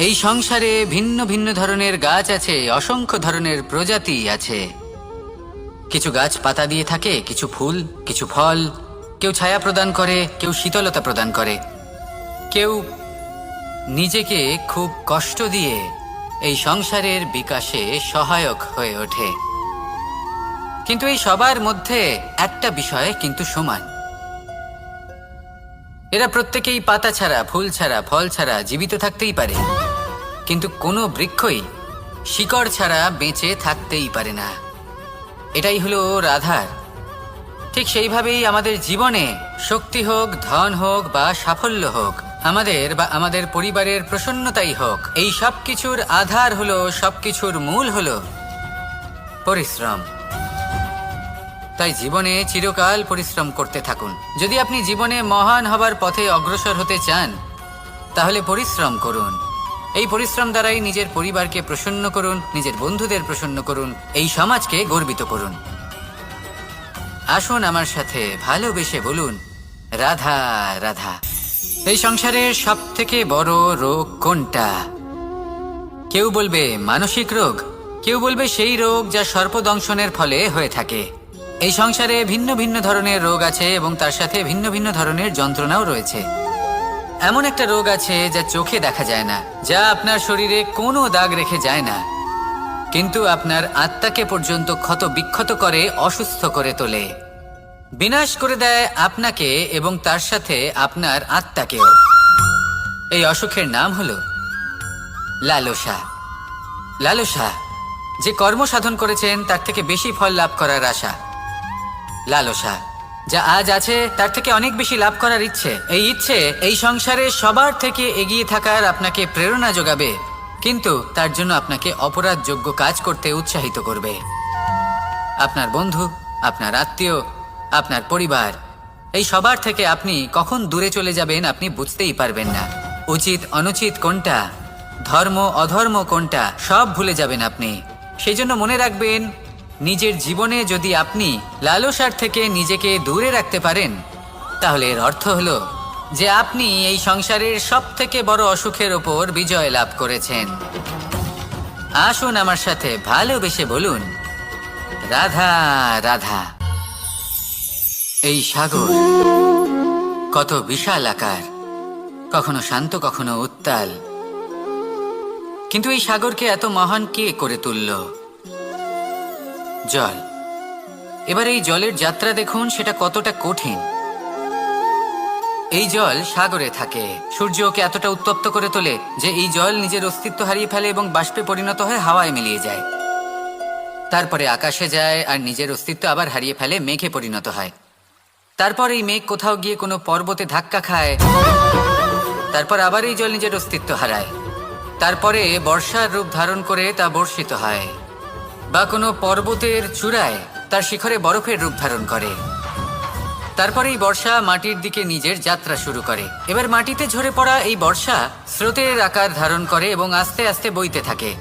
এই সংসারে ভিন্ন ভিন্ন ধরনের গাছ আছে, অসংখ্য ধরনের প্রজাতি আছে। কিছু গাছ পাতা দিয়ে থাকে, কিছু ফুল, কিছু ফল। কেউ ছায়া প্রদান করে, কেউ শীতলতা প্রদান করে, কেউ নিজেকে খুব কষ্ট দিয়ে এই সংসারের বিকাশে সহায়ক হয়ে ওঠে। কিন্তু এই সবার মধ্যে একটা বিষয় কিন্তু সমান। এরা প্রত্যেকেই পাতা ছাড়া, ফুল ছাড়া, ফল ছাড়া জীবিত থাকতেই পারে, কিন্তু কোনো বৃক্ষই শিকড় ছাড়া বেঁচে থাকতেই পারে না। এটাই হলো রাধার। ঠিক সেইভাবেই আমাদের জীবনে শক্তি হোক, ধন হোক বা সাফল্য হোক, আমাদের বা আমাদের পরিবারের প্রসন্নতাই হোক, এই সব কিছুর আধার হলো, সবকিছুর মূল হলো পরিশ্রম। তাই জীবনে চিরকাল পরিশ্রম করতে থাকুন। যদি আপনি জীবনে মহান হবার পথে অগ্রসর হতে চান, তাহলে পরিশ্রম করুন। এই পরিশ্রম দ্বারাই নিজের পরিবারকে প্রসন্ন করুন, নিজের বন্ধুদের প্রসন্ন করুন, এই সমাজকে গর্বিত করুন। আসুন আমার সাথে ভালোবেসে বলুন, রাধা রাধা। এই সংসারের সব থেকে বড় রোগ কোনটা? কেউ বলবে মানসিক রোগ, কেউ বলবে সেই রোগ যা সর্পদংশনের ফলে হয়ে থাকে। এই সংসারে ভিন্ন ভিন্ন ধরনের রোগ আছে এবং তার সাথে ভিন্ন ভিন্ন ধরনের যন্ত্রণাও রয়েছে। এমন একটা রোগ আছে যা চোখে দেখা যায় না, যা আপনার শরীরে কোনো দাগ রেখে যায় না, কিন্তু আপনার আত্মাকে পর্যন্ত ক্ষত বিক্ষত করে, অসুস্থ করে তোলে, বিনাশ করে দেয় আপনাকে এবং তার সাথে আপনার আত্মাকেও। এই অসুখের নাম হলো লালসা। লালসা, যে কর্ম সাধন করেছেন তার থেকে বেশি ফল লাভ করার আশা। লালসা, যা আজ আছে তার থেকে অনেক বেশি লাভ করার ইচ্ছে। এই ইচ্ছে এই সংসারে সবার থেকে এগিয়ে থাকার আপনাকে প্রেরণা যোগাবে, কিন্তু তার জন্য আপনাকে অপরাধযোগ্য কাজ করতে উৎসাহিত করবে। আপনার বন্ধু, আপনার আত্মীয়, আপনার পরিবার, এই সবার থেকে আপনি কখন দূরে চলে যাবেন আপনি বুঝতেই পারবেন না। উচিত অনুচিত কোনটা, ধর্ম অধর্ম কোনটা, সব ভুলে যাবেন আপনি। সেই জন্য মনে রাখবেন, নিজের জীবনে যদি আপনি লালসার থেকে নিজেকে দূরে রাখতে পারেন, তাহলে এর অর্থ হলো যে আপনি এই সংসারের সব থেকে বড় অসুখের ওপর বিজয় লাভ করেছেন। আসুন আমার সাথে ভালোবেসে বলুন, রাধা রাধা। এই সাগর কত বিশাল আকার, কখনো শান্ত কখনো উত্তাল, কিন্তু এই সাগরকে এত মহান কে করে তুলল? জল। এবার এই জলের যাত্রা দেখুন, সেটা কতটা কঠিন। এই জল সাগরে থাকে, সূর্য ওকে এতটা উত্তপ্ত করে তোলে যে এই জল নিজের অস্তিত্ব হারিয়ে ফেলে এবং বাষ্পে পরিণত হয়ে হাওয়ায় মিলিয়ে যায়। তারপরে আকাশে যায় আর নিজের অস্তিত্ব আবার হারিয়ে ফেলে, মেঘে পরিণত হয়। তারপর এই মেঘ কোথাও গিয়ে কোনো পর্বতে ধাক্কা খায়, তারপর আবার এই জল নিজের অস্তিত্ব হারায়। তারপরে বর্ষার রূপ ধারণ করে তা বর্ষিত হয়, বা কোনো পর্বতের চূড়ায় তার শিখরে বরফের রূপ ধারণ করে। তারপরে এই বর্ষা মাটির দিকে নিজের যাত্রা শুরু করে। এবার মাটিতে ঝরে পড়া এই বর্ষা স্রোতের আকার ধারণ করে এবং আস্তে আস্তে বইতে থাকে।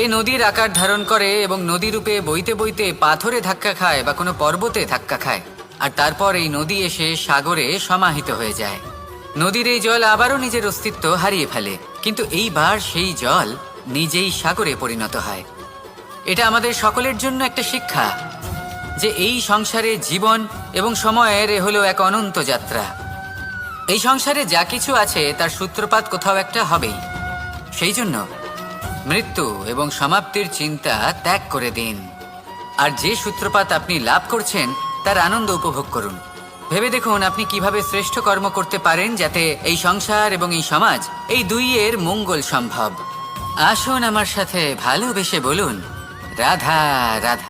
এই নদীর আকার ধারণ করে এবং নদী রূপে বইতে বইতে পাথরে ধাক্কা খায় বা কোনো পর্বতে ধাক্কা খায়, আর তারপর এই নদী এসে সাগরে সমাহিত হয়ে যায়। নদীর এই জল আবারও নিজের অস্তিত্ব হারিয়ে ফেলে, কিন্তু এইবার সেই জল নিজেই সাগরে পরিণত হয়। এটা আমাদের সকলের জন্য একটা শিক্ষা যে এই সংসারে জীবন এবং সময়ের হলো এক অনন্ত যাত্রা। এই সংসারে যা কিছু আছে তার সূত্রপাত কোথাও একটা হবেই। সেই জন্য মৃত্যু এবং সমাপ্তির চিন্তা ত্যাগ করে দিন, আর যে সূত্রপাত আপনি লাভ করছেন তার আনন্দ উপভোগ করুন। ভেবে দেখুন আপনি কিভাবে শ্রেষ্ঠ কর্ম করতে পারেন যাতে এই সংসার এবং এই সমাজ, এই দুইয়ের মঙ্গল সম্ভব। আসুন আমার সাথে ভালোবেসে বলুন, রাধা রাধা।